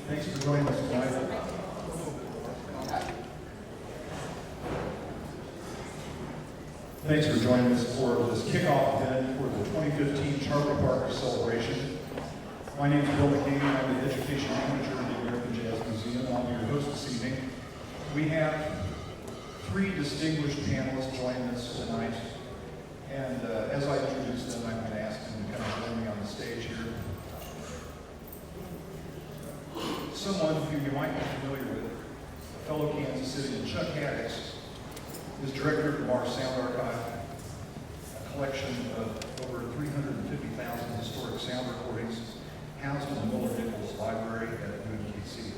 Thanks for joining us tonight. Thanks for joining us for this kickoff event for the 2015 Charlie Parker celebration. My name is Bill McKemy. I'm the Education Manager of the American Jazz Museum. I'll be your host this evening. We have three distinguished panelists joining us tonight. And as I introduce them, I'm going to ask them to kind of join me on the stage here. Someone who you might be familiar with, a fellow Kansas Citizen, Chuck Haddix, is director of the Marr Sound Archive, a collection of over 350,000 historic sound recordings housed in the Miller-Nichols Library at UMKC.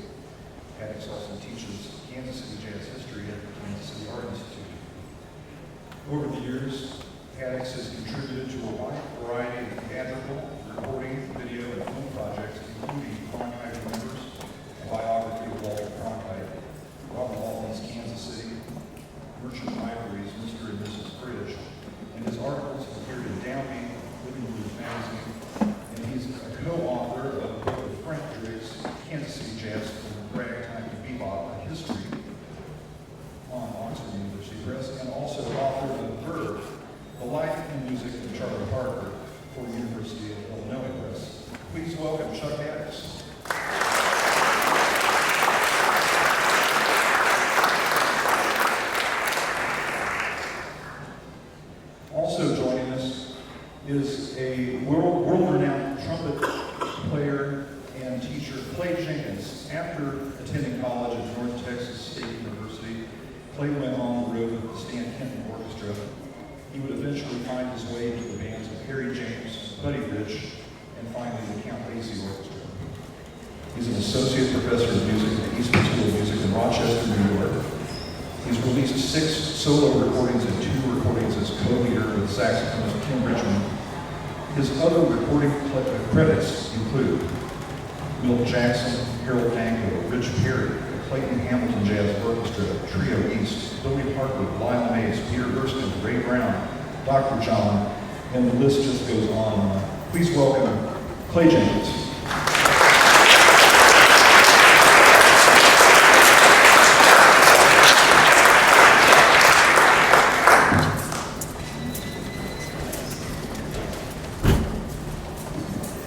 Haddix also teaches Kansas City jazz history at the Kansas City Art Institute. Over the years, Haddix has contributed to a wide variety of theatrical, recording, video, and film projects, including Cronkite Remembers, a biography of Walter Cronkite, Robert Altman's Kansas City, Merchant Ivory's Mr. and Mrs. Bridge, and his articles appeared in Downbeat, Living Rooms Magazine, and he's a co-author of both of Frank Drake's Kansas City Jazz from Ragtime to Bebop, a history on Oxford University Press, and also author of Verve, The Life and Music of Charlie Parker for the University of Illinois Press. Please welcome Chuck Haddix. Also joining us is a world-renowned trumpet player and teacher, Clay Jenkins. After attending college at North Texas State University, Clay went on the road with the Stan Kenton Orchestra. He would eventually find his way to the bands of Harry James, Buddy Rich, and finally the Count Basie Orchestra. He's an associate professor of music at the Eastman School of Music in Rochester, New York. He's released 6 solo recordings and 2 recordings as co-leader with saxophonist Kim Richmond. His other recording credits include Milt Jackson, Harold Tango, Rich Perry, the Clayton Hamilton Jazz Orchestra, Trio East, Billy Harper, Lyle Mays, Peter Erskine, Ray Brown, Dr. John, and the list just goes on and on. Please welcome Clay Jenkins.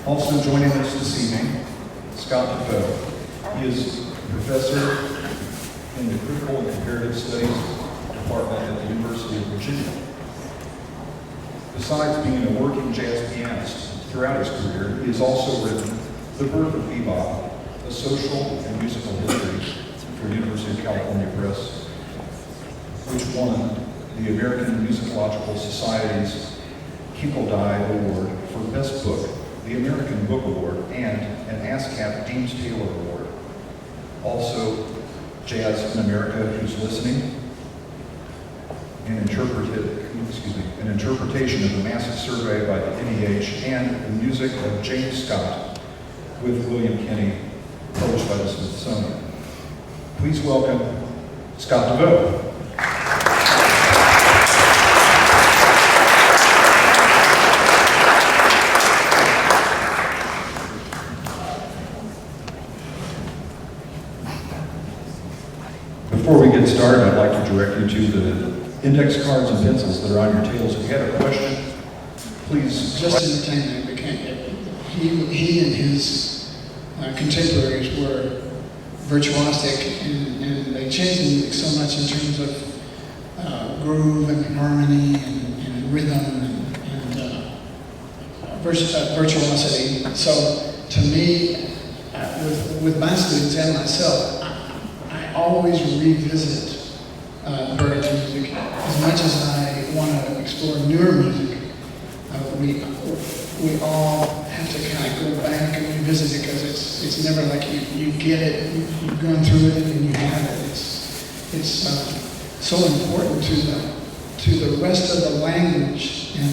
Also joining us this evening, Scott DeVeaux. He is a professor in the Critical and Comparative Studies Department at the University of Virginia. Besides being a working jazz pianist throughout his career, he has also written The Birth of Bebop, a social and musical history for the University of California Press, which won the American Musicological Society's Kinkle-Dye Award for Best Book, the American Book Award, and an ASCAP Deems Taylor Award. Also, Jazz in America, Who's Listening, an interpretation of the Massive Survey by the NEH, and the music of James Scott with William Kenny, published by the Smithsonian. Please welcome Scott DeVeaux. Before we get started, I'd like to direct you to the index cards and pencils that are on your tables. If you have a question, please. Just in the time that he and his contemporaries were virtuosic, and they changed the music so much in terms of groove and harmony and rhythm and virtuosity. So to me, with my students and myself, I always revisit Bird's music. As much as I want to explore newer music, we all have to kind of go back and revisit it, because it's never like you get it, you've gone through it and you have it. It's so important to the rest of the language, and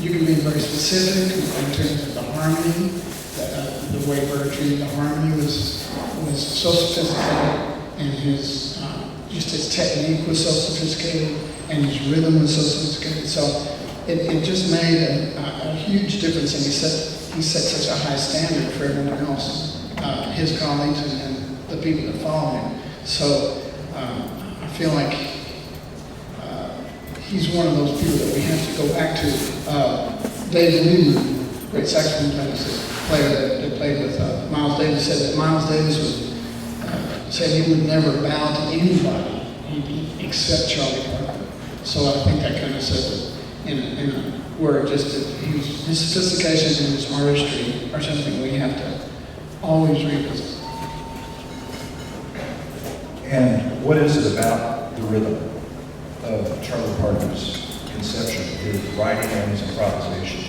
you can be very specific in terms of the harmony, the way Bird treated the harmony was so sophisticated, and his technique was so sophisticated, and his rhythm was so sophisticated. So it just made a huge difference, and he set such a high standard for everyone else. his colleagues and the people that follow him. So I feel like he's one of those people that we have to go back to. David Newman, great saxophone player that played with Miles Davis, said that Miles Davis would said he would never bow to anybody except Charlie Parker. So I think that kind of says it in a word, just that his sophistication and his artistry are something we have to always revisit. And what is it about the rhythm of Charlie Parker's conception, his writing and his improvisation?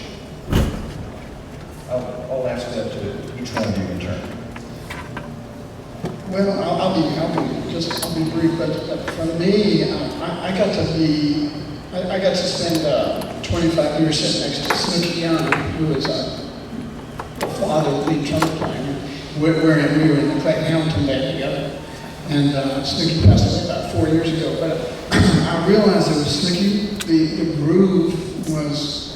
I'll ask that to each one of you in turn. Well, I'll be brief, but for me, I got to spend 25 years sitting next to Snooky Young, who is the father of the lead trumpet player. We were in the Clayton Hamilton band together, and Snooky passed away about 4 years ago. But I realized that with Snooky, the groove was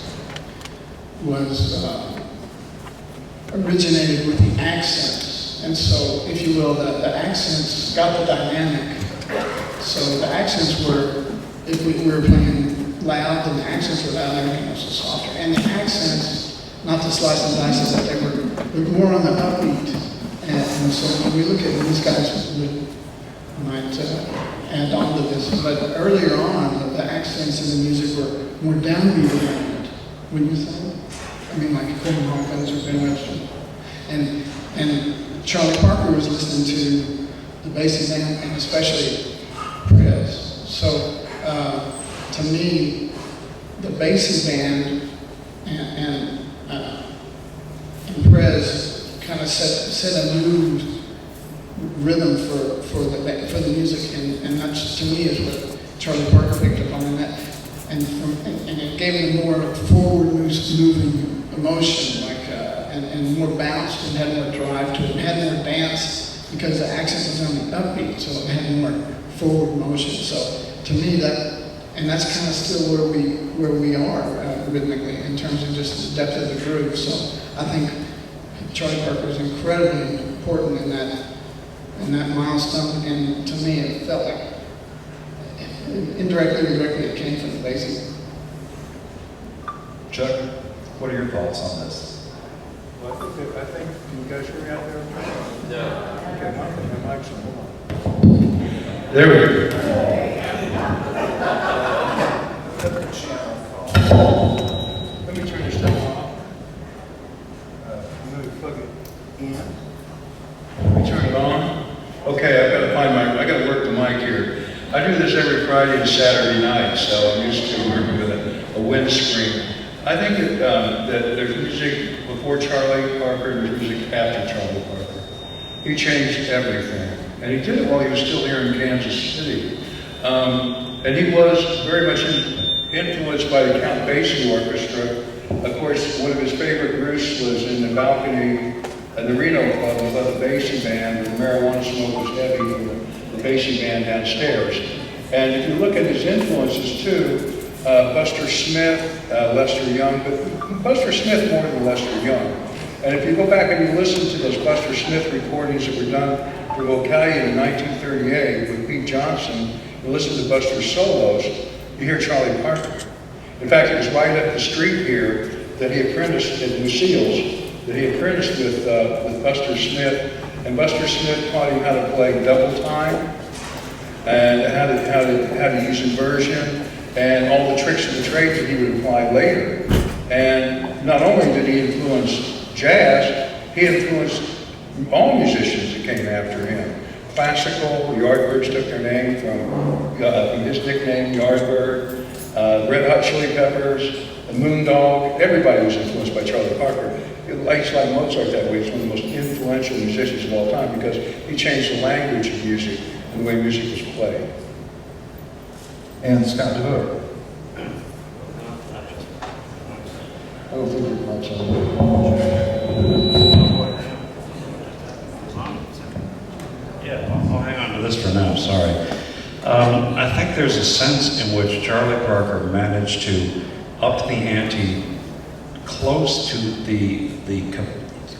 originated with the accents. And so, if you will, the accents got the dynamic. So the accents were, if we were playing loud, then the accents were loud, everything else was softer. And the accents, not the slice and dices, that they were more on the upbeat. And so when we look at these guys, might add on to this, but earlier on, the accents in the music were more downbeat oriented, wouldn't you say? I mean, like Coleman Hawkins or Ben Webster. And Charlie Parker was listening to the bass band, and especially Prez. So to me, the bass band and Prez kind of set a new rhythm for the music, and that to me is what Charlie Parker picked up on, and it gave it a more forward moving emotion, like and more bounce, and had more drive to it, and had more dance because the accent was on the upbeat, so it had more forward motion. So to me, that's kind of still where we are rhythmically in terms of just the depth of the groove. So I think Charlie Parker is incredibly important in that milestone, and to me it felt like indirectly or directly it came from the basic. Chuck, what are your thoughts on this? Well, I think, can you guys hear me out there? No. Okay, my mic's on, hold on. There we go. Let me turn this thing off. I'm going to plug it in. Let me turn it on. Okay, I got to work the mic here. I do this every Friday and Saturday night, so I'm used to working with a windscreen. I think that there's music before Charlie Parker, and there's music after Charlie Parker. He changed everything, and he did it while he was still here in Kansas City. And he was very much influenced by the Count Basie Orchestra. Of course, one of his favorite groups was in the balcony at the Reno Club above the Basie band, where the marijuana smoke was heavy from the Basie band downstairs. And if you look at his influences too, Buster Smith, Lester Young, but Buster Smith more than Lester Young. And if you go back and you listen to those Buster Smith recordings that were done for Vocalion in 1938 with Pete Johnson, you listen to Buster's solos, you hear Charlie Parker. In fact, it was right up the street here that he apprenticed at Lucille's, that he apprenticed with Buster Smith, and Buster Smith taught him how to play double time and how to use inversion and all the tricks of the trade that he would apply later. And not only did he influence jazz, he influenced all musicians that came after him. Classical, the Yardbirds took their name from his nickname, Yardbird. Red Hot Chili Peppers, the Moondog, everybody was influenced by Charlie Parker. It's like Mozart that way. He's one of the most influential musicians of all time because he changed the language of music and the way music was played. And Scott DeVeaux. I don't think there's much on Yeah, I'll hang on to this for now, sorry. I think there's a sense in which Charlie Parker managed to up the ante close to the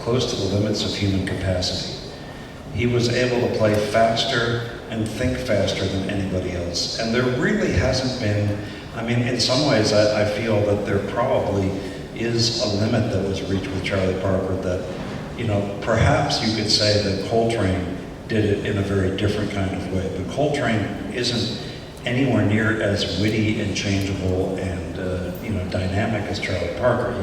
close to the limits of human capacity. He was able to play faster and think faster than anybody else. And there really hasn't been, I mean, in some ways I feel that there probably is a limit that was reached with Charlie Parker that, you know, perhaps you could say that Coltrane did it in a very different kind of way, but Coltrane isn't anywhere near as witty and changeable and you know, dynamic as Charlie Parker.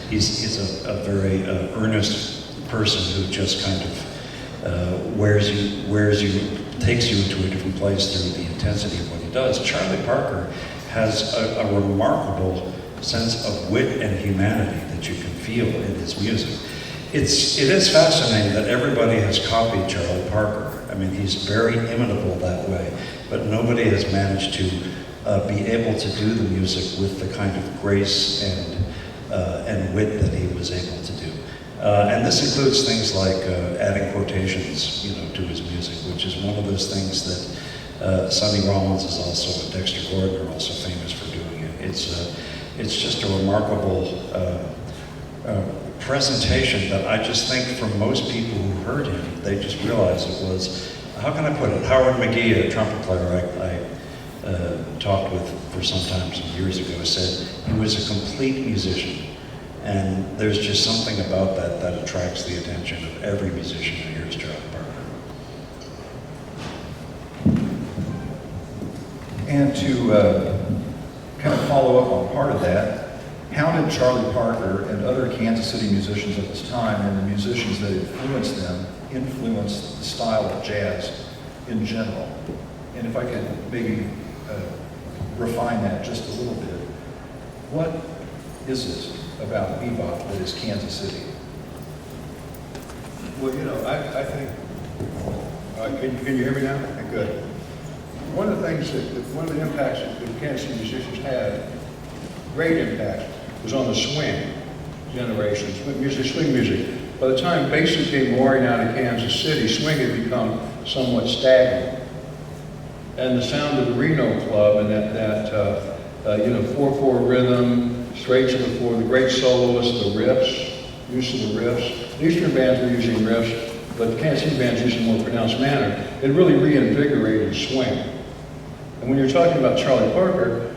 He's a very earnest person who just kind of wears you, takes you into a different place through the intensity of what he does. Charlie Parker has a remarkable sense of wit and humanity that you can feel in his music. It is fascinating that everybody has copied Charlie Parker. I mean, he's very imitable that way, but nobody has managed to be able to do the music with the kind of grace and wit that he was able to do. And this includes things like adding quotations, you know, to his music, which is one of those things that Sonny Rollins is also, and Dexter Gordon are also famous for doing it. It's just a remarkable presentation that I just think for most people who heard him, they just realized it was, how can I put it? Howard McGee, a trumpet player I talked with for some years ago, said he was a complete musician. And there's just something about that that attracts the attention of every musician who hears Charlie Parker. And to kind of follow up on part of that, how did Charlie Parker and other Kansas City musicians at this time and the musicians that influenced them influence the style of jazz in general? And if I could maybe refine that just a little bit, what is it about bebop that is Kansas City? Well, you know, I think, can you hear me now? Okay, good. One of the things one of the impacts that the Kansas City musicians had, great impact, was on the swing generation, swing music. By the time Basin came roaring out of Kansas City, swing had become somewhat stagnant. And the sound of the Reno Club and that 4/4 rhythm, straight to the 4, the great soloists, the riffs, use of the riffs. The Eastern bands were using riffs, but the Kansas City bands used a more pronounced manner. It really reinvigorated swing. And when you're talking about Charlie Parker,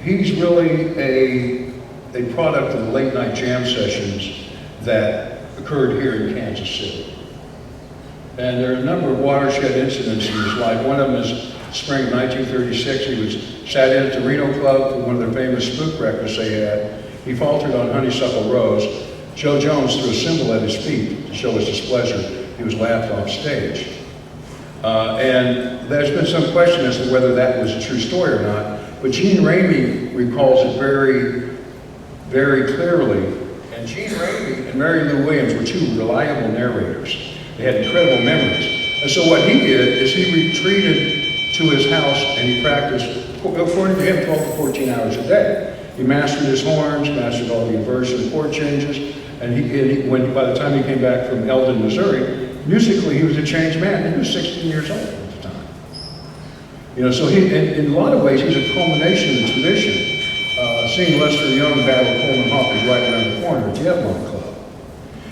he's really a product of the late night jam sessions that occurred here in Kansas City. And there are a number of watershed incidents in his life. One of them is spring of 1936. He sat in at the Reno Club for one of their famous spook breakfasts they had. He faltered on Honeysuckle Rose. Joe Jones threw a cymbal at his feet to show his displeasure. He was laughed off stage. And there's been some question as to whether that was a true story or not, but Gene Ramey recalls it very, very clearly. And Gene Ramey and Mary Lou Williams were two reliable narrators. They had incredible memories. And so what he did is he retreated to his house and he practiced, according to him, 12 to 14 hours a day. He mastered his horns, mastered all the inverse and chord changes, and by the time he came back from Eldon, Missouri, musically he was a changed man. He was 16 years old at the time. You know, so in a lot of ways, he's a culmination of the tradition. Seeing Lester Young battle Coleman Hawkins right around the corner at the Evelyn Club.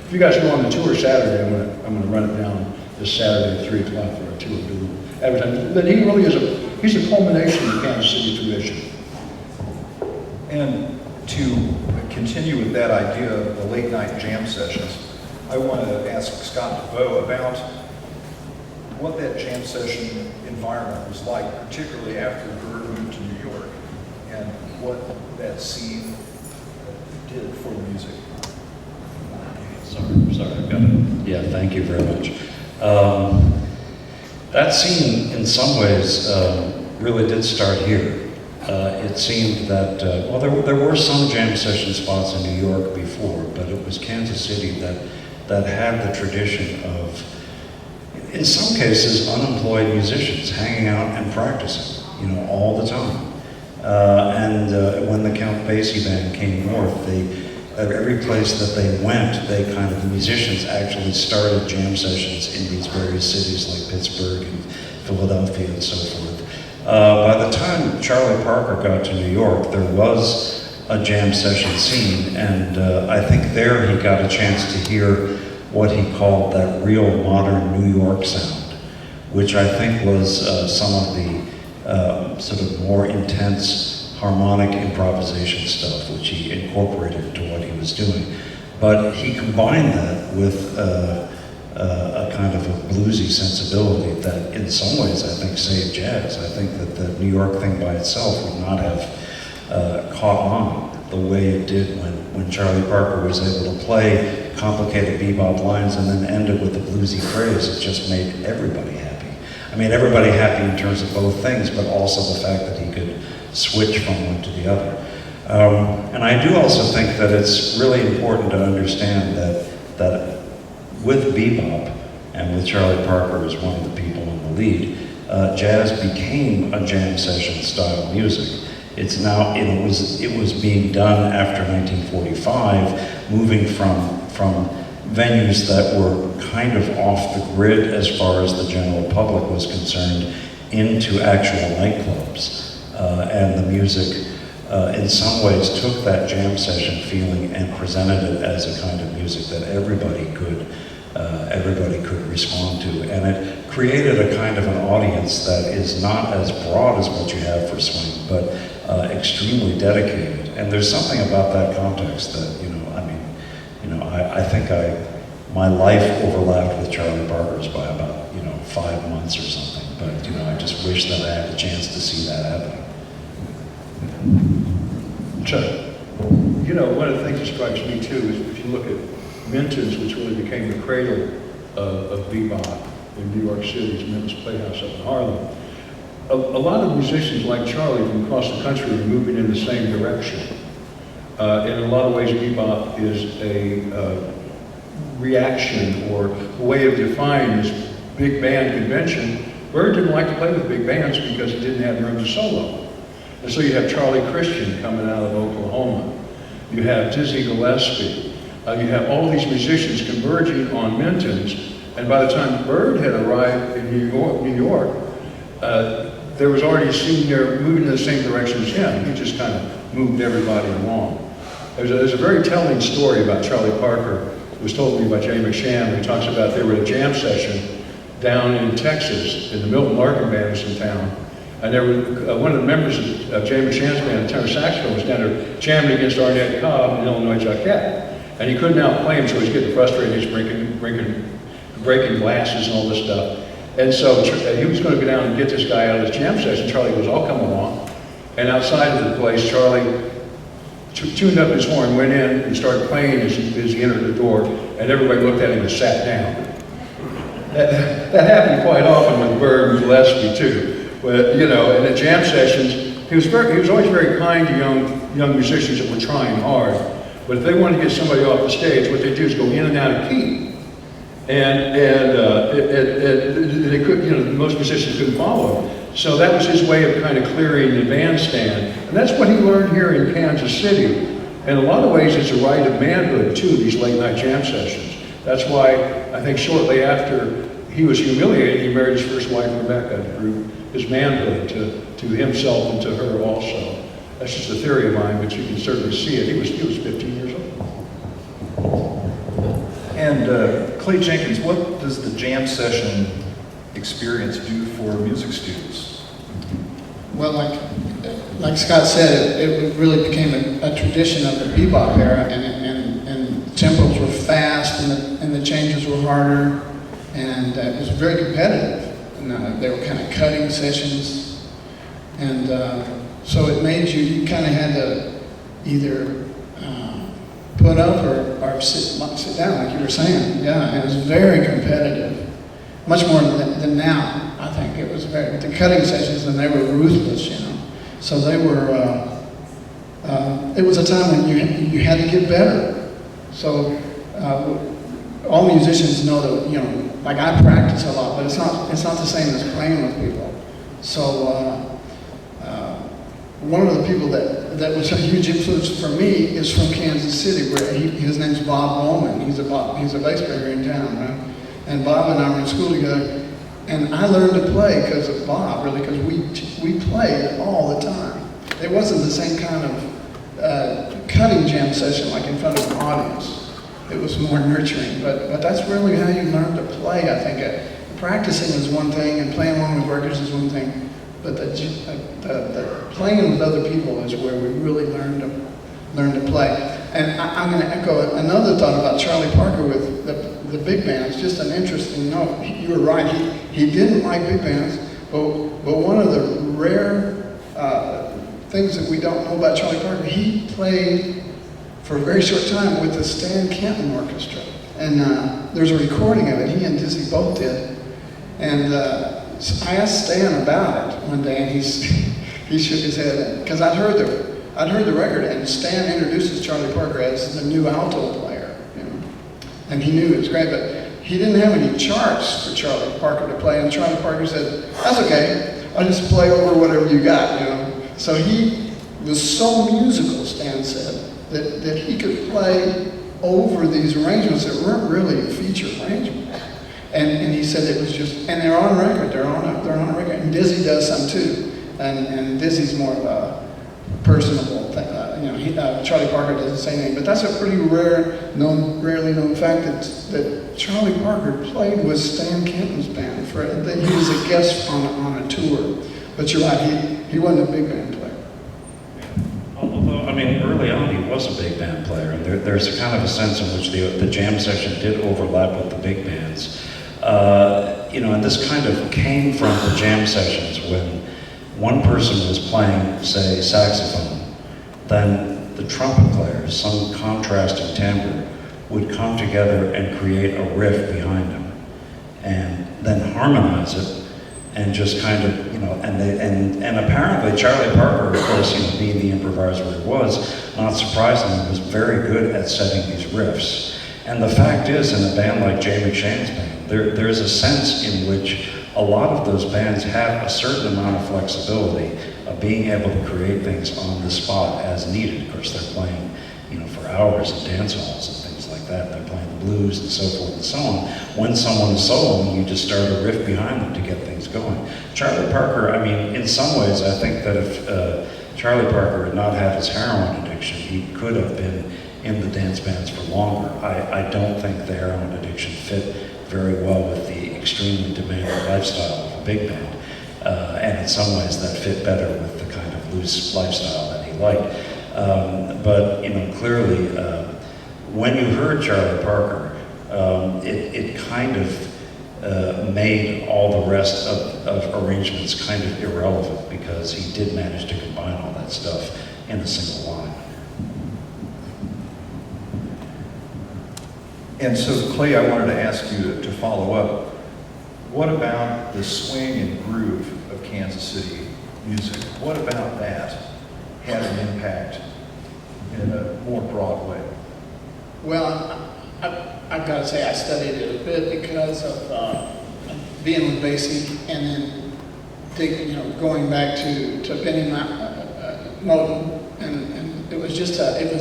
If you guys go on the tour Saturday, I'm going to run it down this Saturday at 3 o'clock for a tour. Then he really is he's a culmination of the Kansas City tradition. And to continue with that idea of the late night jam sessions, I want to ask Scott DeVeaux about what that jam session environment was like, particularly after Bird moved to New York, and what that scene did for the music. Sorry, I've got it. Yeah, thank you very much. That scene, in some ways, really did start here. It seemed that, well, there were some jam session spots in New York before, but it was Kansas City that had the tradition of, in some cases, unemployed musicians hanging out and practicing, you know, all the time. And when the Count Basie band came north, every place that they went, the musicians actually started jam sessions in these various cities like Pittsburgh and Philadelphia and so forth. By the time Charlie Parker got to New York, there was a jam session scene, and I think there he got a chance to hear what he called that real modern New York sound, which I think was some of the sort of more intense harmonic improvisation stuff, which he incorporated into what he was doing. But he combined that with a kind of a bluesy sensibility that in some ways I think saved jazz. I think that the New York thing by itself would not have caught on the way it did when Charlie Parker was able to play complicated bebop lines and then end it with a bluesy phrase. It just made everybody happy. I mean, everybody happy in terms of both things, but also the fact that he could switch from one to the other. And I do also think that it's really important to understand that with bebop, and with Charlie Parker as one of the people in the lead, jazz became a jam session style music. It's now, it was being done after 1945, moving from venues that were kind of off the grid as far as the general public was concerned into actual nightclubs. And the music, in some ways, took that jam session feeling and presented it as a kind of music that everybody could respond to. And it created a kind of an audience that is not as broad as what you have for swing, but extremely dedicated. And there's something about that context that, I think my life overlapped with Charlie Parker's by about, 5 months or something. But, I just wish that I had a chance to see that happening. Chuck, one of the things that strikes me too is if you look at Minton's, which really became the cradle of bebop in New York City's Minton's Playhouse up in Harlem, a lot of musicians like Charlie from across the country are moving in the same direction. In a lot of ways, bebop is a reaction or a way of defining this big band convention. Bird didn't like to play with big bands because he didn't have room to solo. And so you have Charlie Christian coming out of Oklahoma. You have Dizzy Gillespie. You have all these musicians converging on Minton's. And by the time Bird had arrived in New York, there was already a scene there moving in the same direction as him. He just kind of moved everybody along. There's a very telling story about Charlie Parker. It was told to me by Jay McSham. He talks about they were at a jam session down in Texas, and the Milton Larkin Band was in town. And there was, one of the members of Jay McSham's band, the tenor saxophone, was down there jamming against Arnett Cobb and Illinois Jacquette. And he couldn't outplay him, so he's getting frustrated. He's breaking glasses and all this stuff. And so he was going to go down and get this guy out of his jam session. Charlie goes, "I'll come along." And outside of the place, Charlie tuned up his horn, went in, and started playing as he entered the door. And everybody looked at him and sat down. That happened quite often with Bird and Gillespie too. But, and at jam sessions, he was always very kind to young musicians that were trying hard. But if they wanted to get somebody off the stage, what they do is go in and out of key. And they could, most musicians couldn't follow him. So that was his way of kind of clearing the bandstand. And that's what he learned here in Kansas City. In a lot of ways, it's a rite of manhood, too, these late-night jam sessions. That's why I think shortly after he was humiliated, he married his first wife, Rebecca, to prove his manhood to himself and to her also. That's just a theory of mine, but you can certainly see it. He was 15 years old. And Clay Jenkins, what does the jam session experience do for music students? Well, like Scott said, it really became a tradition of the bebop era, and tempos were fast, and the changes were harder, and it was very competitive. And they were kind of cutting sessions, and so it made you kind of had to either put up or sit down, like you were saying. Yeah, and it was very competitive, much more than now. I think it was the cutting sessions, and they were ruthless, So they were. It was a time when you had to get better. So all musicians know that like I practice a lot, but it's not the same as playing with people. So one of the people that was a huge influence for me is from Kansas City, where his name's Bob Bowman. He's a bass player in town, right? And Bob and I were in school together, and I learned to play because of Bob, really, because we played all the time. It wasn't the same kind of cutting jam session like in front of an audience. it was more nurturing. But that's really how you learn to play, I think. Practicing is one thing, and playing along with workers is one thing, but the playing with other people is where we really learn to play. And I'm going to echo another thought about Charlie Parker with the big band. It's just an interesting note. You were right, he didn't like big bands, but one of the rare things that we don't know about Charlie Parker, he played for a very short time with the Stan Kenton Orchestra. And there's a recording of it, he and Dizzy both did. And so I asked Stan about it one day, and he shook his head, because I'd heard the record, and Stan introduces Charlie Parker as the new alto player, you know, and he knew it was great, but he didn't have any charts for Charlie Parker to play, and Charlie Parker said, "That's okay, I'll just play over whatever you got," you know. So he was so musical, Stan said, that he could play over these arrangements that weren't really feature arrangements. And he said it was just, and they're on record, they're on a record, and Dizzy does some too, and Dizzy's more of a personable thing, Charlie Parker does the same thing, but that's a pretty rarely known fact that Charlie Parker played with Stan Kenton's band, that he was a guest on a tour, but you're right, he wasn't a big band player. Although, I mean, early on he was a big band player, and there's a kind of a sense in which the jam session did overlap with the big bands. And this kind of came from the jam sessions when one person was playing, say, saxophone, then the trumpet players, some contrasting timbre, would come together and create a riff behind them, and then harmonize it, and just kind of, and apparently Charlie Parker, of course, being the improviser he was, not surprisingly, was very good at setting these riffs. And the fact is, in a band like Jay McShane's band, there's a sense in which a lot of those bands have a certain amount of flexibility of being able to create things on the spot as needed. Of course, they're playing, for hours in dance halls and things like that. They're playing the blues and so forth and so on. When someone is soloing, you just start a riff behind them to get things going. Charlie Parker, I mean, in some ways, I think that if Charlie Parker had not had his heroin addiction, he could have been in the dance bands for longer. I don't think the heroin addiction fit very well with the extremely demanding lifestyle of a big band. And in some ways that fit better with the kind of loose lifestyle that he liked. But clearly, when you heard Charlie Parker, it kind of made all the rest of arrangements kind of irrelevant, because he did manage to combine all that stuff in a single line. And so, Clay, I wanted to ask you to follow up. What about the swing and groove of Kansas City music? What about that had an impact in a more broad way? Well, I've got to say I studied it a bit because of being with Basie, and then going back to Benny Moten, and it was just it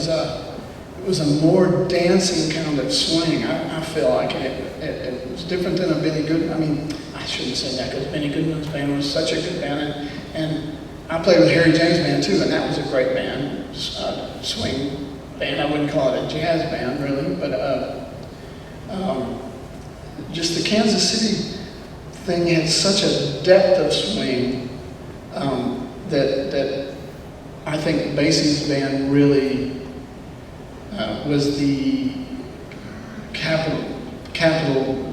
was a more dancing kind of swing. I feel like it was different than a Benny Goodman. I mean, I shouldn't say that, because Benny Goodman's band was such a good band, and I played with Harry James' band too, and that was a great band, swing band. I wouldn't call it a jazz band really, but just the Kansas City thing had such a depth of swing that I think Basie's band really was the capital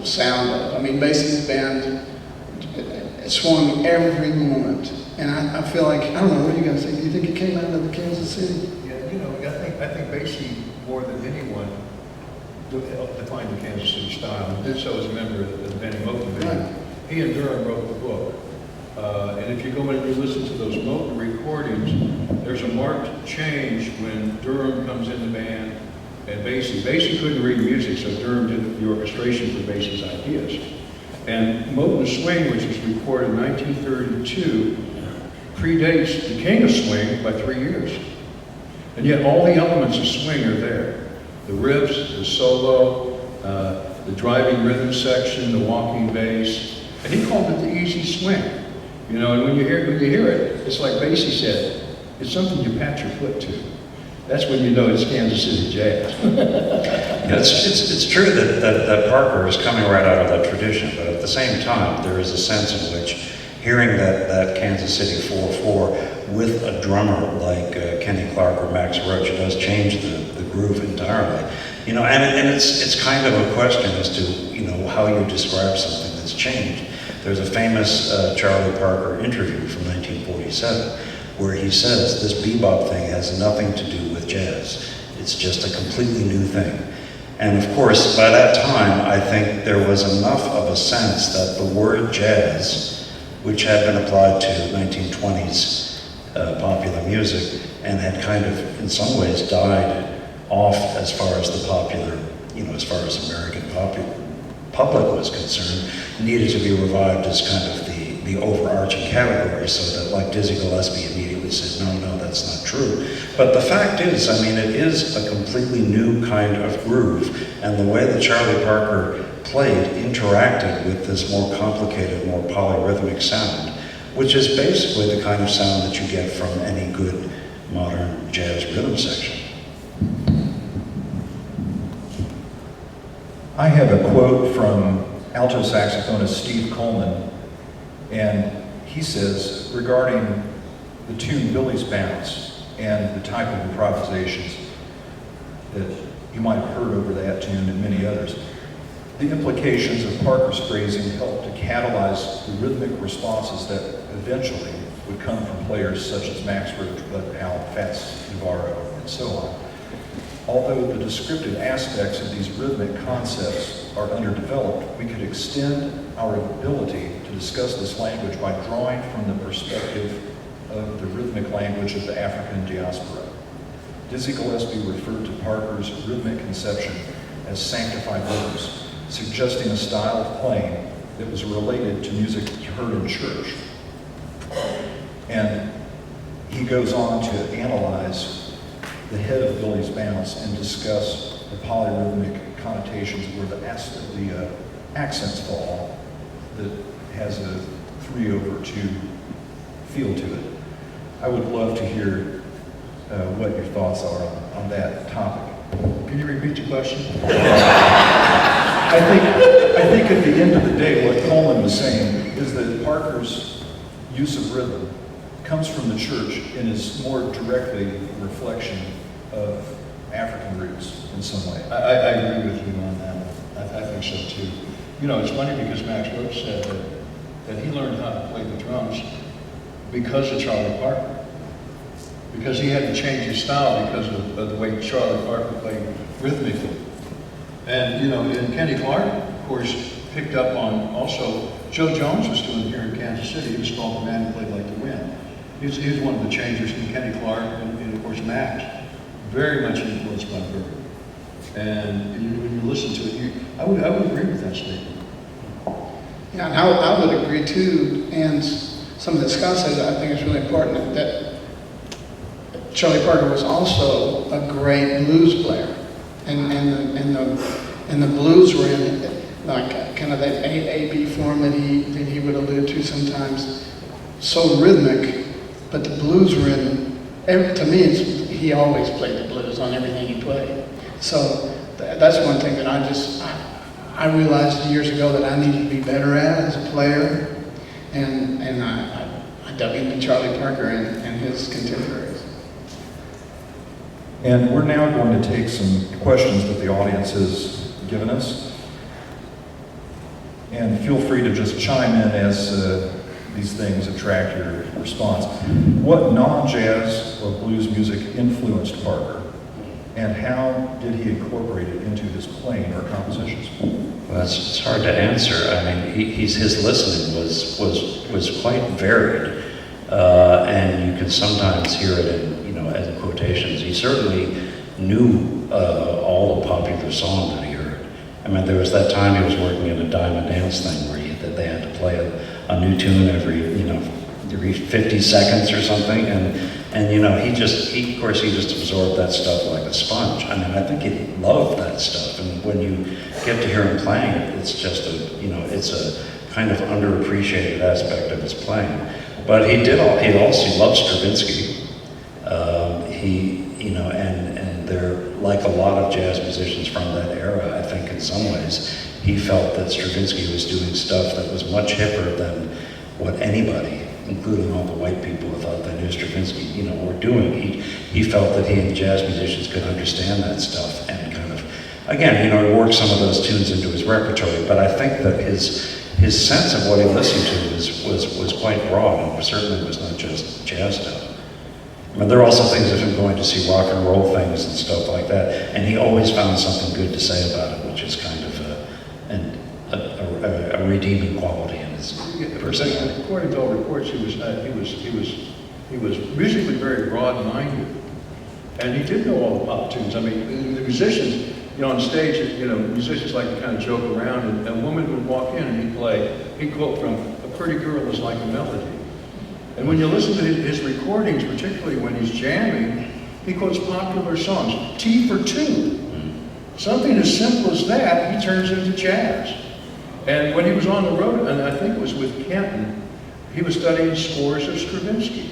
sound of. I mean, Basie's band swung every moment, and I feel like, I don't know, what do you guys think? Do you think it came out of the Kansas City? Yeah, I think Basie, more than anyone, defined the Kansas City style, and did so as a member of the Benny Moten band. Right. He and Durham wrote the book. And if you go and you listen to those Moten recordings, there's a marked change when Durham comes in the band and Basie couldn't read music, so Durham did the orchestration for Basie's ideas. And Moten's Swing, which was recorded in 1932, predates the King of Swing by 3 years. And yet all the elements of swing are there. The riffs, the solo, the driving rhythm section, the walking bass. And he called it the easy swing. And when you hear it, it's like Basie said, it's something you pat your foot to. that's when you know it's Kansas City jazz. Yeah, it's true that Parker is coming right out of that tradition, but at the same time, there is a sense in which hearing that Kansas City 4/4 with a drummer like Kenny Clark or Max Roach does change the groove entirely. You know, and it's kind of a question as to, you know, how you describe something that's changed. There's a famous Charlie Parker interview from 1947 where he says this bebop thing has nothing to do with jazz. It's just a completely new thing. And of course, by that time, I think there was enough of a sense that the word jazz, which had been applied to 1920s popular music and had kind of, in some ways, died off as far as the popular, you know, as far as American public was concerned, needed to be revived as kind of the overarching category, so that, like Dizzy Gillespie immediately said, no, that's not true. But the fact is, I mean, it is a completely new kind of groove, and the way that Charlie Parker played interacted with this more complicated, more polyrhythmic sound, which is basically the kind of sound that you get from any good modern jazz rhythm section. I have a quote from alto saxophonist Steve Coleman, and he says regarding the tune Billy's Bounce and the type of improvisations that you might have heard over that tune and many others, the implications of Parker's phrasing helped to catalyze the rhythmic responses that eventually would come from players such as Max Roach, Bud Powell, Fats Navarro, and so on. Although the descriptive aspects of these rhythmic concepts are underdeveloped, we could extend our ability to discuss this language by drawing from the perspective of the rhythmic language of the African diaspora. Dizzy Gillespie referred to Parker's rhythmic conception as sanctified rhythms, suggesting a style of playing that was related to music heard in church. And he goes on to analyze the head of Billy's Bounce and discuss the polyrhythmic connotations where the accents fall that has a 3/2 feel to it. I would love to hear what your thoughts are on that topic. Can you repeat your question? I think at the end of the day, what Coleman was saying is that Parker's use of rhythm comes from the church and is more directly a reflection of African roots in some way. I agree with you on that one. I think so too. You know, it's funny because Max Roach said that he learned how to play the drums because of Charlie Parker. Because he had to change his style because of the way Charlie Parker played rhythmically. And, you know, and Kenny Clark, of course, picked up on also, Joe Jones was doing here in Kansas City. He was called The Man Who Played Like the Wind. He was one of the changers in Kenny Clark and of course, Max. Very much influenced by Berger. And when you listen to it, I would agree with that statement. Yeah, and I would agree too, and some of that Scott said, I think it's really important that Charlie Parker was also a great blues player, and the blues were in like kind of that 8/8 form that he would allude to sometimes, so rhythmic, but the blues were in. To me, he always played the blues on everything he played. So that's one thing that I realized years ago that I needed to be better at as a player, and I dug into Charlie Parker and his contemporaries. And we're now going to take some questions that the audience has given us. And feel free to just chime in as these things attract your response. What non-jazz or blues music influenced Parker? And how did he incorporate it into his playing or compositions? Well, it's hard to answer. I mean, his listening was quite varied, and you can sometimes hear it in, you know, as quotations. He certainly knew all the popular songs that he heard. I mean, there was that time he was working in a diamond dance thing where that they had to play a new tune every 50 seconds or something, and you know, he of course just absorbed that stuff like a sponge. I mean, I think he loved that stuff, and when you get to hear him playing it, it's just it's a kind of underappreciated aspect of his playing. But he also loved Stravinsky. And jazz musicians from that era. I think in some ways he felt that Stravinsky was doing stuff that was much hipper than what anybody, including all the white people who thought they knew Stravinsky, were doing. He felt that he and jazz musicians could understand that stuff and kind of, again, he worked some of those tunes into his repertoire, but I think that his sense of what he listened to was quite broad, and certainly was not just jazz stuff. I mean, there are also things of him going to see rock and roll things and stuff like that, and he always found something good to say about it, which is kind of a redeeming quality in his personality. According to all reports, he was musically very broad-minded, and he did know all the pop tunes. I mean, the musicians, on stage, musicians like to kind of joke around, and a woman would walk in and he'd quote from "A Pretty Girl Is Like a Melody." And when you listen to his recordings, particularly when he's jamming, he quotes popular songs. T for Two. Something as simple as that, he turns into jazz. And when he was on the road, and I think it was with Kenton, he was studying scores of Stravinsky.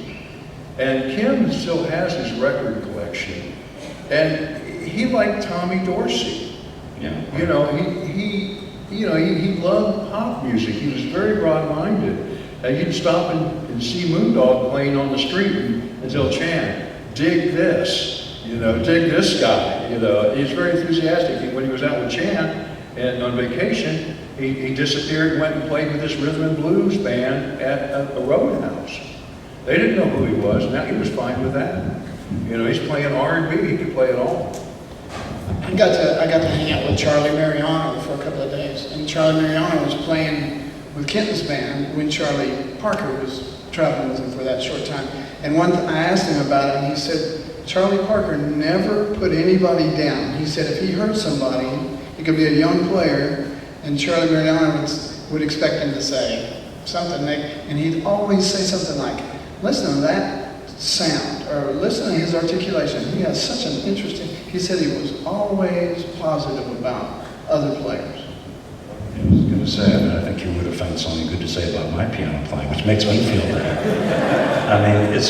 And Kim still has his record collection. And he liked Tommy Dorsey. Yeah. He loved pop music. He was very broad-minded. And you'd stop and see Moondog playing on the street and he'll chant, "Dig this," dig this guy. He's very enthusiastic. When he was out with Chan and on vacation, he disappeared and went and played with this rhythm and blues band at a roadhouse. They didn't know who he was. Now he was fine with that. He's playing R&B. He could play it all. I got to hang out with Charlie Mariano for a couple of days, and Charlie Mariano was playing with Kenton's band when Charlie Parker was traveling with him for that short time. And I asked him about it, and he said Charlie Parker never put anybody down. He said if he heard somebody, it could be a young player, and Charlie Mariano would expect him to say something, and he'd always say something like, "Listen to that sound," or "Listen to his articulation. He has such an interesting," he said he was always positive about other players. I was going to say, I think you would have found something good to say about my piano playing, which makes me feel better. It's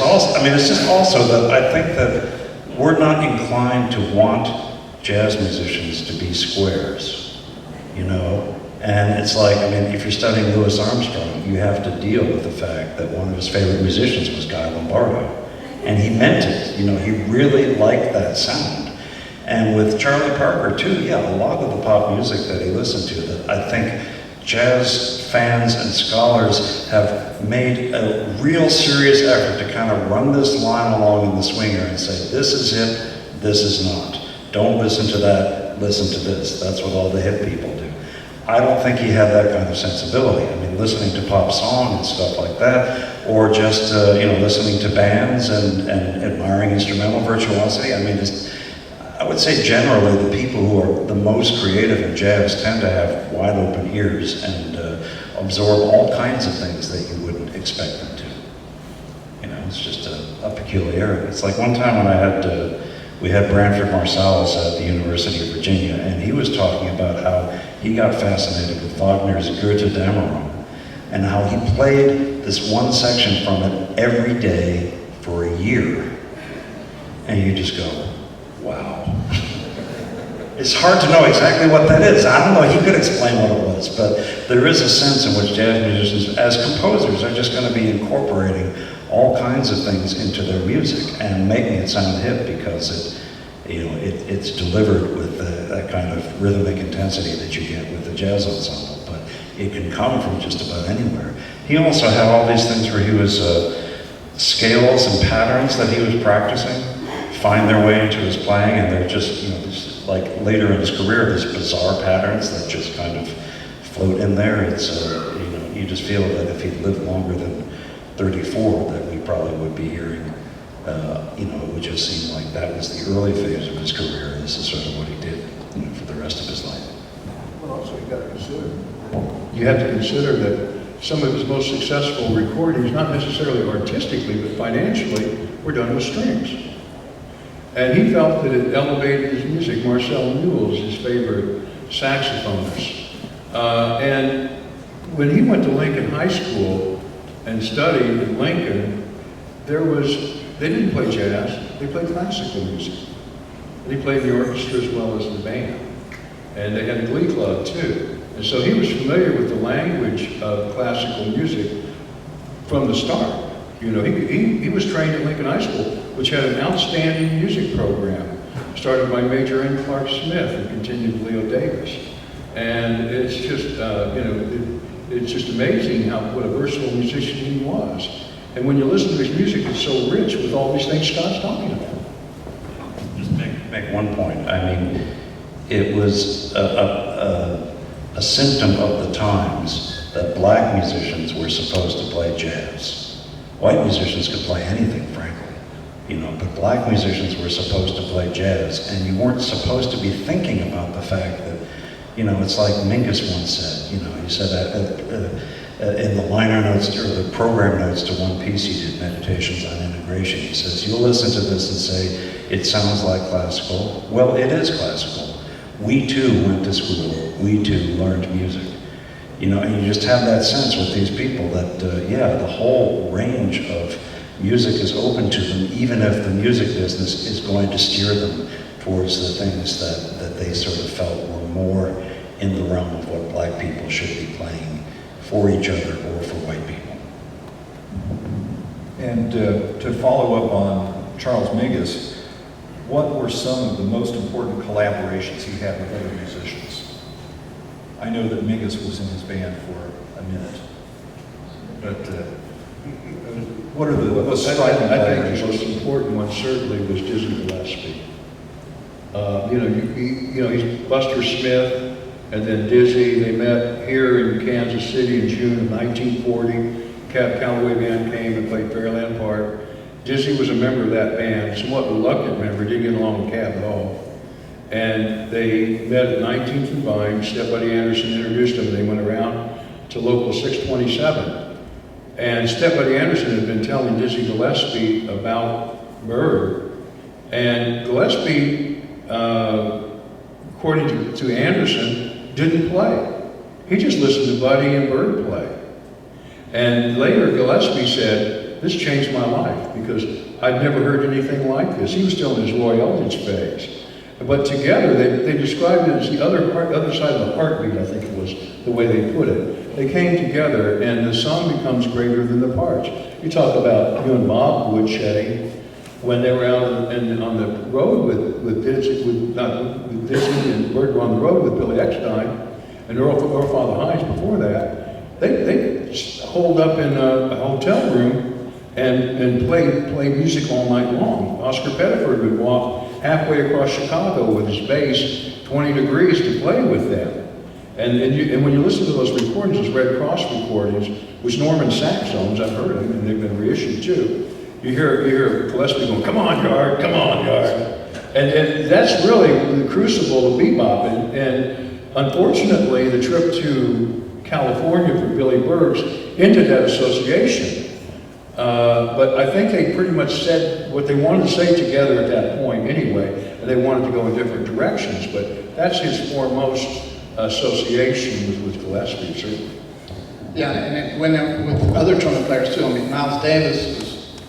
just also that I think that we're not inclined to want jazz musicians to be squares, And it's like, if you're studying Louis Armstrong, you have to deal with the fact that one of his favorite musicians was Guy Lombardo. And he meant it, he really liked that sound. And with Charlie Parker too, a lot of the pop music that he listened to, that I think jazz fans and scholars have made a real serious effort to kind of run this line along in the swinger and say, this is it, this is not. Don't listen to that, listen to this. That's what all the hip people do. I don't think he had that kind of sensibility. Listening to pop song and stuff like that, or just, listening to bands and admiring instrumental virtuosity. I would say generally the people who are the most creative in jazz tend to have wide open ears and absorb all kinds of things that you wouldn't expect them to. It's just a peculiarity. It's like one time when we had Branford Marsalis at the University of Virginia, and he was talking about how he got fascinated with Wagner's Goethe-Dämmerung, and how he played this one section from it every day for a year. And you just go, wow. It's hard to know exactly what that is. I don't know, he could explain what it was, but there is a sense in which jazz musicians, as composers, are just going to be incorporating all kinds of things into their music and making it sound hip because it's delivered with that kind of rhythmic intensity that you get with the jazz ensemble. But it can come from just about anywhere. He also had all these things where he was scales and patterns that he was practicing find their way into his playing, and they're just, like later in his career, these bizarre patterns that just kind of float in there. It's, you just feel that if he'd lived longer than 34, that we probably would be hearing, it would just seem like that was the early phase of his career. This is sort of what he did, for the rest of his life. Well, also you have to consider that some of his most successful recordings, not necessarily artistically, but financially, were done with strings. And he felt that it elevated his music. Marcel Newell's his favorite saxophonist. And when he went to Lincoln High School and studied at Lincoln, they didn't play jazz, they played classical music. And he played in the orchestra as well as the band. And they had a glee club too. And so he was familiar with the language of classical music from the start. You know, he was trained at Lincoln High School, which had an outstanding music program, started by Major N. Clark Smith and continued with Leo Davis. And it's just, you know, it's just amazing what a versatile musician he was. And when you listen to his music, it's so rich with all these things Scott's talking about. Just make one point. I mean, it was a symptom of the times that black musicians were supposed to play jazz. White musicians could play anything, frankly, you know, but black musicians were supposed to play jazz, and you weren't supposed to be thinking about the fact that, you know, it's like Mingus once said, you know, he said that in the liner notes, or the program notes to one piece he did, Meditations on Integration, he says, you'll listen to this and say, it sounds like classical. Well, it is classical. We too went to school. We too learned music. You know, and you just have that sense with these people that, yeah, the whole range of music is open to them, even if the music business is going to steer them towards the things that they sort of felt were more in the realm of what black people should be playing for each other or for white people. And to follow up on Charles Mingus, what were some of the most important collaborations he had with other musicians? I know that Mingus was in his band for a minute, but what are the most striking I think the collaborations? most important one certainly was Dizzy Gillespie. You know, he's Buster Smith and then Dizzy. They met here in Kansas City in June of 1940. Cab Calloway Band came and played Fairland Park. Dizzy was a member of that band, somewhat reluctant member, didn't get along with Cab at all. And they met at 19th and Vine. Step Buddy Anderson introduced them, and they went around to local 627. And Step Buddy Anderson had been telling Dizzy Gillespie about Bird. And Gillespie, according to Anderson, didn't play. He just listened to Buddy and Bird play. And later Gillespie said, this changed my life because I'd never heard anything like this. He was still in his Roy Eldridge phase. But together, they described it as the other side of the heartbeat, I think it was the way they put it. They came together, and the song becomes greater than the parts. You talk about you and Bob Woodshedding when they were out on the road with Dizzy and Bird were on the road with Billy Eckstein and Earl Father Hines before that. They holed up in a hotel room and played music all night long. Oscar Pettiford would walk halfway across Chicago with his bass 20 degrees to play with them. And when you listen to those recordings, those Red Cross recordings, which Norman sax owns, I've heard them, and they've been reissued too, you hear Gillespie going, come on, Yard, come on, Yard. And that's really the crucible of bebop. And unfortunately, the trip to California for Billy Bergs ended that association. But I think they pretty much said what they wanted to say together at that point anyway, and they wanted to go in different directions, but that's his foremost association with Gillespie, certainly. Yeah, and with other trumpet players too. I mean, Miles Davis was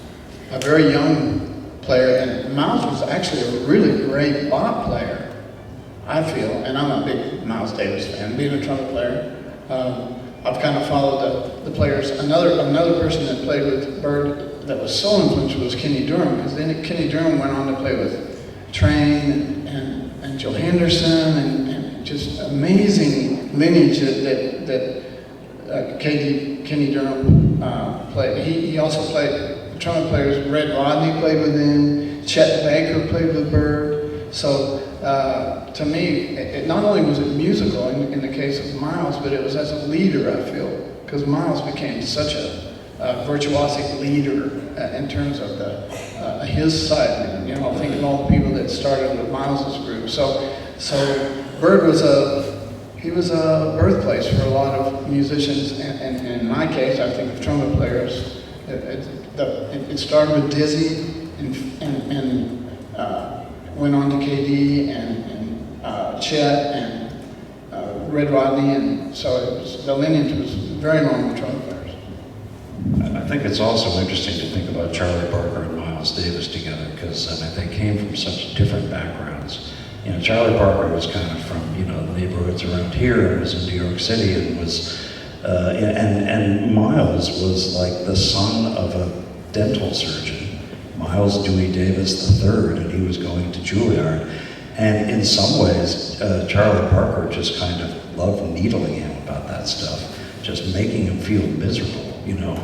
a very young player, and Miles was actually a really great bop player, I feel, and I'm a big Miles Davis fan, being a trumpet player. I've kind of followed the players. Another person that played with Bird that was so influential was Kenny Durham, because then Kenny Durham went on to play with Train and Joe Henderson and just amazing lineage that Kenny Durham played. He also played trumpet players. Red Rodney played with him. Chet Baker played with Bird. So to me, it not only was it musical in the case of Miles, but it was as a leader, I feel, because Miles became such a virtuosic leader in terms of his side. You know, thinking all the people that started with Miles's group. So Bird was a birthplace for a lot of musicians, and in my case, I think of trumpet players. It started with Dizzy and went on to KD and Chet and Red Rodney, and so the lineage was very long with trumpet players. I think it's also interesting to think about Charlie Parker and Miles Miles Davis together, because I mean, they came from such different backgrounds. You know, Charlie Parker was kind of from, you know, the neighborhoods around here, and was in New York City, and was, and Miles was like the son of a dental surgeon, Miles Dewey Davis III, and he was going to Juilliard. And in some ways, Charlie Parker just kind of loved needling him about that stuff, just making him feel miserable, you know.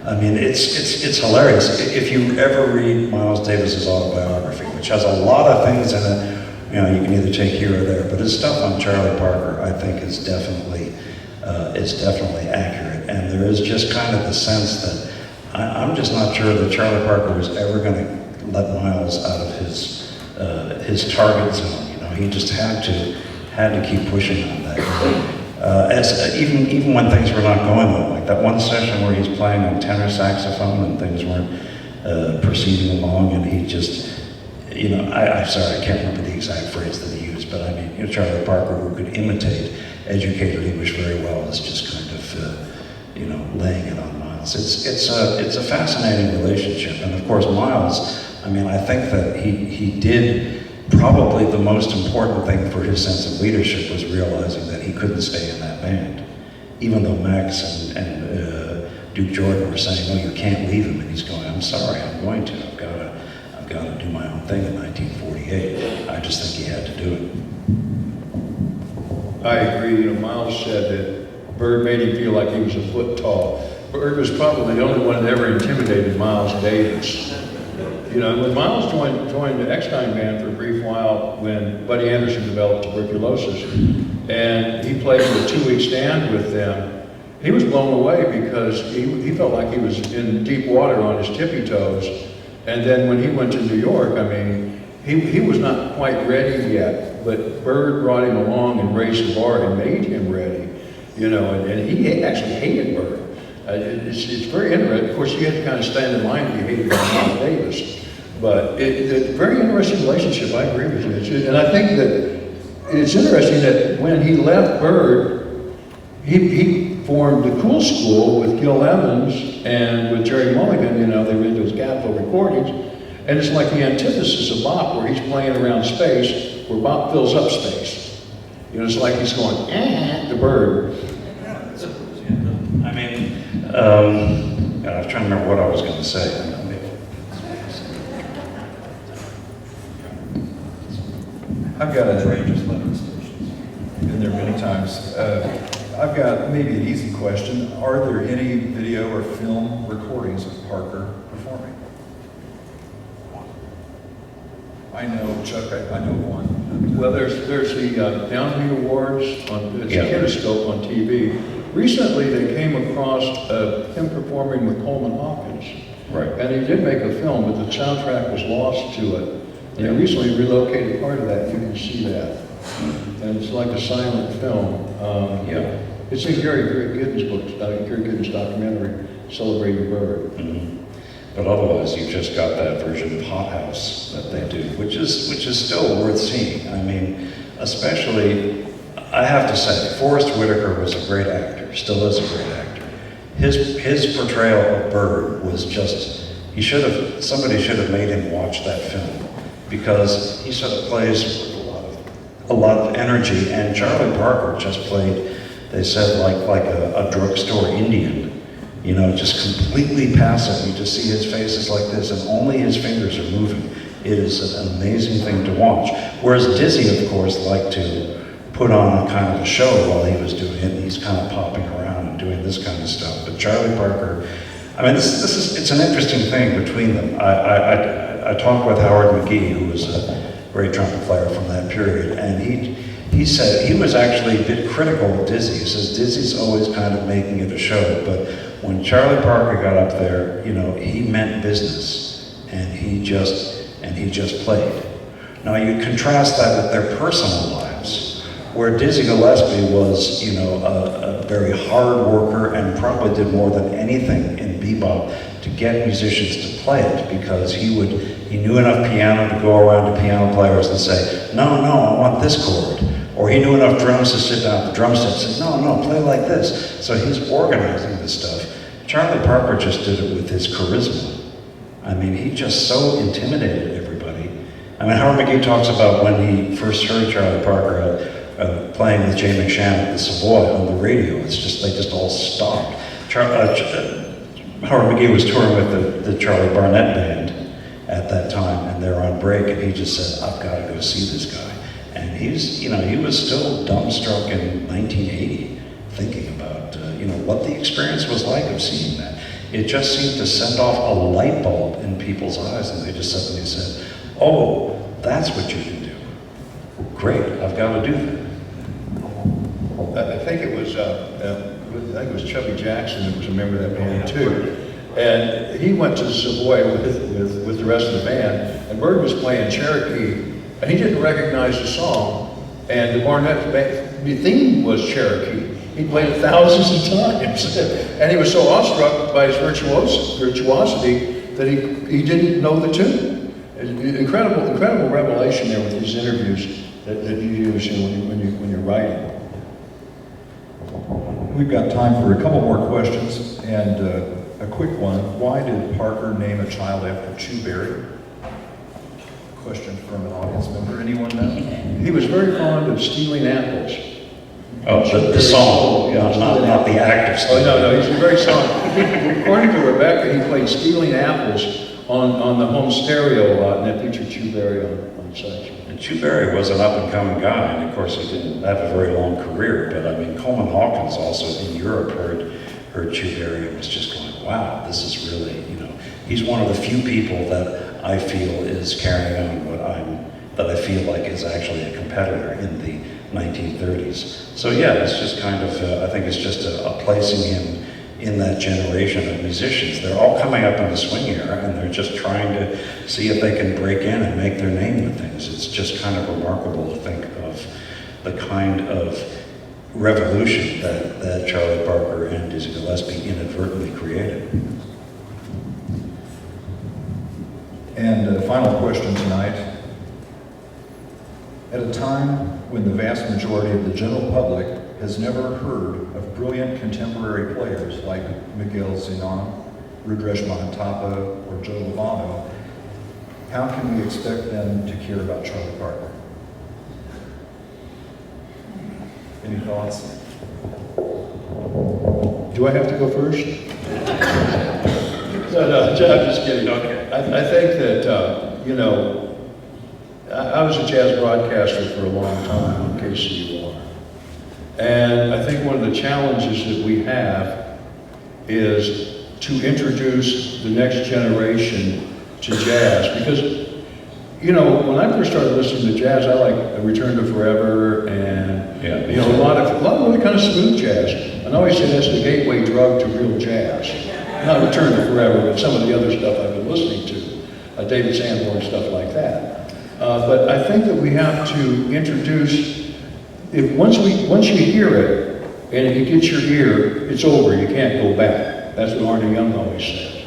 I mean, it's hilarious. If you ever read Miles Davis's autobiography, which has a lot of things in it, you know, you can either take here or there, but his stuff on Charlie Parker, I think, is definitely accurate. And there is just kind of the sense that I'm just not sure that Charlie Parker was ever going to let Miles out of his target zone. You know, he just had to keep pushing on that. Even when things were not going well, like that one session where he's playing on tenor saxophone and things weren't proceeding along, and he just, you know, I'm sorry, I can't remember the exact phrase that he used, but I mean, you know, Charlie Parker, who could imitate educated English very well, is just kind of, you know, laying it on Miles. It's a fascinating relationship, and of course, Miles, I mean, I think that he did probably the most important thing for his sense of leadership was realizing that he couldn't stay in that band, even though Max and Duke Jordan were saying, "Oh, you can't leave him," and he's going, "I'm sorry, I'm going to. I've got to do my own thing." In 1948, I just think he had to do it. I agree. You know, Miles said that Bird made him feel like he was a foot tall. Bird was probably the only one that ever intimidated Miles Davis. You know, when Miles joined the Eckstein band for a brief while when Buddy Anderson developed tuberculosis, and he played a 2-week stand with them, he was blown away because he felt like he was in deep water on his tippy toes. And then when he went to New York, I mean, he was not quite ready yet, but Bird brought him along and raised the bar and made him ready, you know, and he actually hated Bird. It's very interesting. Of course, you had to kind of stand in line to be hated by Miles Davis. But it's a very interesting relationship, I agree with you. And I think that it's interesting that when he left Bird, he formed the Cool School with Gil Evans and with Jerry Mulligan. You know, they did those Capitol recordings. And it's like the antithesis of Bop, where he's playing around space, where Bop fills up space. You know, it's like he's going, to Bird. I mean, I was trying to remember what I was going to say. I've got a range of stations. Been there many times. I've got maybe an easy question. Are there any video or film recordings of Parker performing? I know, Chuck, I know one. Well, there's the Downbeat Awards on it's Kinescope on TV. Recently, they came across him performing with Coleman Hawkins. Right. And he did make a film, but the soundtrack was lost to it. And they recently relocated part of that. You can see that. And it's like a silent film. It's in Gary Giddins' book, Gary Giddins' documentary, Celebrating Bird. Mm-hmm. But otherwise, you've just got that version of Hot House that they do, which is still worth seeing. I mean, especially, I have to say, Forrest Whitaker was a great actor, still is a great actor. His portrayal of Bird was just, somebody should have made him watch that film, because he sort of plays with a lot of energy, and Charlie Parker just played, they said, like a drugstore Indian. You know, just completely passive. You just see his face is like this, and only his fingers are moving. It is an amazing thing to watch. Whereas Dizzy, of course, liked to put on a kind of a show while he was doing it. He's kind of popping around and doing this kind of stuff. But Charlie Parker, I mean, it's an interesting thing between them. I talked with Howard McGee, who was a great trumpet player from that period, and he said he was actually a bit critical of Dizzy. He says Dizzy's always kind of making it a show, but when Charlie Parker got up there, you know, he meant business, and he just played. Now you contrast that with their personal lives, where Dizzy Gillespie was, you know, a very hard worker and probably did more than anything in bebop to get musicians to play it, because he knew enough piano to go around to piano players and say, no, I want this chord. Or he knew enough drums to sit down at the drum set and say, no, play like this. So he's organizing this stuff. Charlie Parker just did it with his charisma. I mean, he just so intimidated everybody. I mean, Howard McGee talks about when he first heard Charlie Parker playing with Jay McShann at the Savoy on the radio. It's just, they just all stopped. Howard McGee was touring with the Charlie Barnett Band at that time, and they're on break, and he just said, I've got to go see this guy. And he's, you know, he was still dumbstruck in 1980, thinking about, you know, what the experience was like of seeing that. It just seemed to send off a light bulb in people's eyes, and they just suddenly said, oh, that's what you can do. Great, I've got to do that. I think it was Chubby Jackson that was a member of that band too. And he went to the Savoy with the rest of the band, and Bird was playing Cherokee, and he didn't recognize the song, and the Barnett band, the theme was Cherokee. He played it thousands of times, and he was so awestruck by his virtuosity that he didn't know the tune. Incredible revelation there with these interviews that you use when you're writing. We've got time for a couple more questions, and a quick one. Why did Parker name a child after Chu Berry? Question from an audience member. Anyone know? He was very fond of stealing apples. Oh, the song, not the act of Oh, no, he's a very song. According to Rebecca, he played Stealing Apples on the home stereo a lot, and that featured Chu Berry on stage. And Chu Berry was an up-and-coming guy, and of course he didn't have a very long career, but I mean, Coleman Hawkins also in Europe heard Chu Berry and was just going, wow, this is really, you know, he's one of the few people that I feel is carrying on that I feel like is actually a competitor in the 1930s. So yeah, it's just kind of, I think it's just a placing him in that generation of musicians. They're all coming up in the swing era, and they're just trying to see if they can break in and make their name with things. It's just kind of remarkable to think of the kind of revolution that Charlie Parker and Dizzy Gillespie inadvertently created. And final question tonight. At a time when the vast majority of the general public has never heard of brilliant contemporary players like Miguel Zenon, Rudresh Mahantapa, or Joe Lovano, how can we expect them to care about Charlie Parker? Any thoughts? Do I have to go first? No, I'm just kidding. Okay. I think that, you know, I was a jazz broadcaster for a long time on KCUR. And I think one of the challenges that we have is to introduce the next generation to jazz. Because, you know, when I first started listening to jazz, I like Return to Forever and, you know, a lot of really kind of smooth jazz. And I always say that's the gateway drug to real jazz. Not Return to Forever, but some of the other stuff I've been listening to, David Sanborn, stuff like that. But I think that we have to introduce, once you hear it, and if it gets your ear, it's over, you can't go back. That's what Arnie Young always says.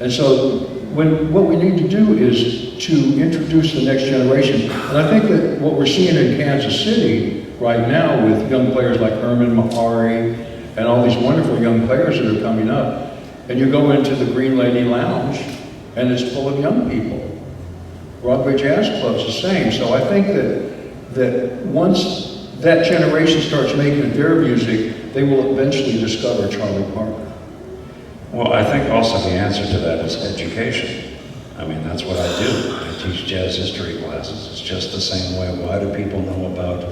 And so what we need to do is to introduce the next generation. And I think that what we're seeing in Kansas City right now with young players like Herman Mahari and all these wonderful young players that are coming up, and you go into the Green Lady Lounge, and it's full of young people. Broadway Jazz Club's the same. So I think that once that generation starts making their music, they will eventually discover Charlie Parker. Well, I think also the answer to that is education. I mean, that's what I do. I teach jazz history classes. It's just the same way. Why do people know about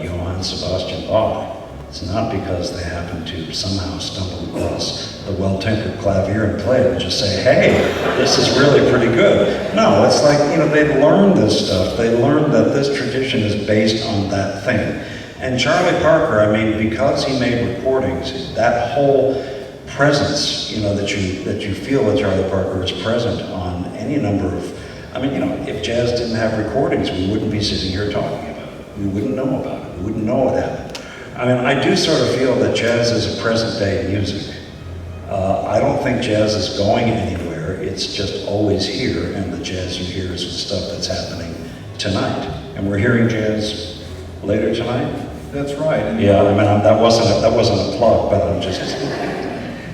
Johann Sebastian Bach? It's not because they happen to somehow stumble across the well-tempered clavier and play it and just say, hey, this is really pretty good. No, it's like, you know, they learn this stuff. They learn that this tradition is based on that thing. And Charlie Parker, I mean, because he made recordings, that whole presence, you know, that you feel that Charlie Parker is present on any number of, I mean, you know, if jazz didn't have recordings, we wouldn't be sitting here talking about it. We wouldn't know about it. We wouldn't know what happened. I mean, I do sort of feel that jazz is a present-day music. I don't think jazz is going anywhere. It's just always here, and the jazz you hear is the stuff that's happening tonight. And we're hearing jazz later tonight? That's right. And yeah, I mean, that wasn't a plug, but I'm just...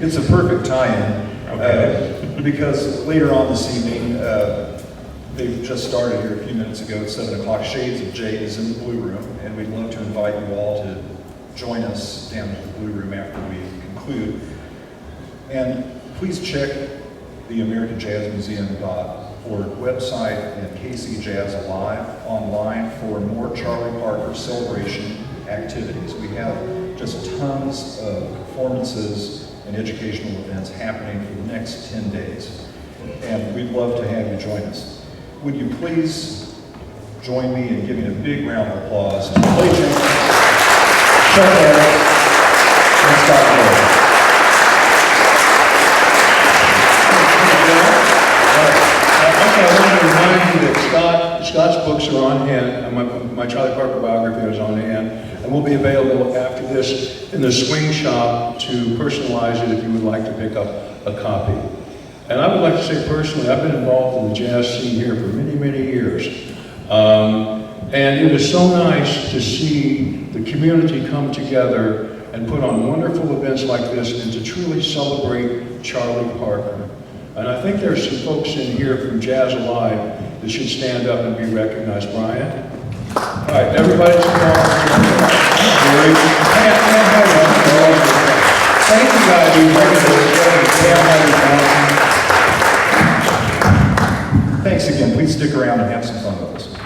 It's a perfect tie-in. Okay. Because later on this evening, they've just started here a few minutes ago at 7 o'clock. Shades of Jade is in the Blue Room, and we'd love to invite you all to join us down at the Blue Room after we conclude. And please check the American Jazz Museum.org website and KC Jazz Alive online for more Charlie Parker celebration activities. We have just tons of performances and educational events happening for the next 10 days. And we'd love to have you join us. Would you please join me in giving a big round of applause to Clay Jenkins, Chuck Haddix, and Scott Miller. Also, I want to remind you that Scott's books are on hand, and my Charlie Parker biography is on hand, and will be available after this in the swing shop to personalize it if you would like to pick up a copy. And I would like to say personally, I've been involved in the jazz scene here for many, many years. And it is so nice to see the community come together and put on wonderful events like this and to truly celebrate Charlie Parker. And I think there's some folks in here from Jazz Alive that should stand up and be recognized. Brian? All right, everybody's involved. Thank you guys. Thanks again. Please stick around and have some fun with us.